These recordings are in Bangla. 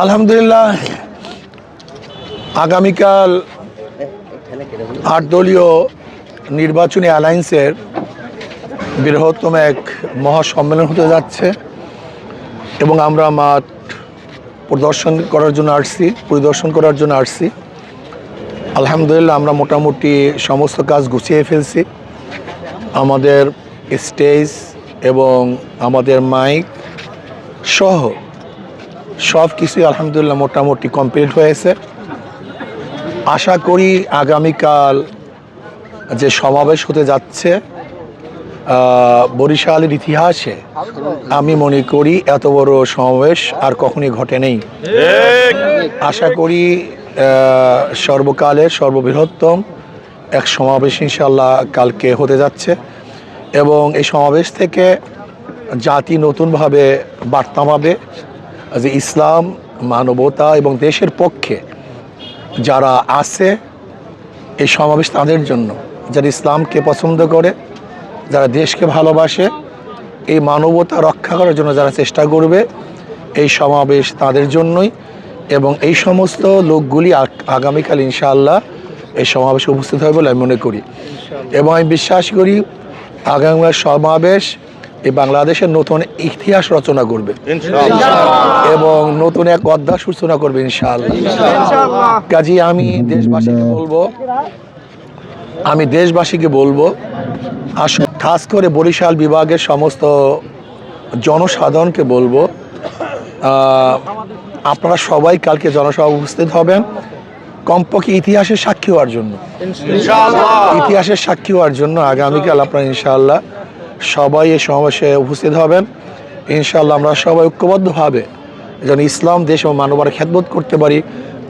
আলহামদুলিল্লাহ, আগামীকাল ৮ দলীয় নির্বাচনী অ্যালায়েন্সের বৃহত্তম এক মহাসম্মেলন হতে যাচ্ছে এবং আমরা মাঠ পরিদর্শন করার জন্য আসছি। আলহামদুলিল্লাহ, আমরা মোটামুটি সমস্ত কাজ গুছিয়ে ফেলছি। আমাদের স্টেজ এবং আমাদের মাইক সহ সব কিছুই আলহামদুলিল্লাহ মোটামুটি কমপ্লিট হয়েছে। আশা করি আগামীকাল যে সমাবেশ হতে যাচ্ছে বরিশালের ইতিহাসে আমি মনে করি এত বড় সমাবেশ আর কখনই ঘটে নেই। আশা করি সর্বকালের সর্ববৃহত্তম এক সমাবেশ ইনশাআল্লাহ কালকে হতে যাচ্ছে এবং এই সমাবেশ থেকে জাতি নতুনভাবে বার্তা পাবে যে ইসলাম, মানবতা এবং দেশের পক্ষে যারা আছে এই সমাবেশ তাদের জন্য, যারা ইসলামকে পছন্দ করে, যারা দেশকে ভালোবাসে, এই মানবতা রক্ষা করার জন্য যারা চেষ্টা করবে, এই সমাবেশ তাদের জন্যই। এবং এই সমস্ত লোকগুলি আগামীকাল ইনশাআল্লাহ এই সমাবেশে উপস্থিত হবে বলে আমি মনে করি এবং আমি বিশ্বাস করি আগামীকাল সমাবেশ এই বাংলাদেশের নতুন ইতিহাস রচনা করবে এবং নতুন এক অধ্যায় সূচনা করবে ইনশাআল্লাহ। কাজী আমি দেশবাসীকে বলবো খাস করে বরিশাল বিভাগের সমস্ত জনসাধারণকে বলবো আপনারা সবাই কালকে জনসভা উপস্থিত হবেন কমপক্ষে ইতিহাসের সাক্ষী হওয়ার জন্য আগামীকাল আপনারা ইনশাআল্লাহ সবাই এই সমাবেশে উপস্থিত হবেন। ইনশাআল্লাহ আমরা সবাই ঐক্যবদ্ধভাবে যেন ইসলাম, দেশ এবং মানবতার খেদমত করতে পারি।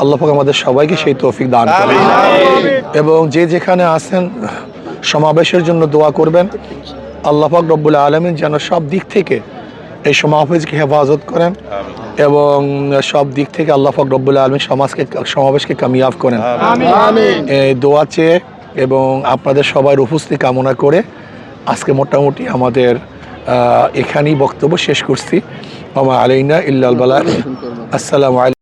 আল্লাহ পাক আমাদের সবাইকে সেই তৌফিক দান করেন এবং যে যেখানে আছেন সমাবেশের জন্য দোয়া করবেন। আল্লাহ পাক রব্বুল আলামিন যেন সব দিক থেকে এই সমাবেশকে হেফাজত করেন এবং সব দিক থেকে আল্লাহ পাক রব্বুল আলামিন সমাবেশকে কামিয়াব করেন। এই দোয়া চেয়ে এবং আপনাদের সবার উপস্থিতি কামনা করে আজকে মোটামুটি আমাদের এখানেই বক্তব্য শেষ করছি। ওয়া মা আলাইনা ইল্লাল বালাগ। আসসালামু আলাইকুম।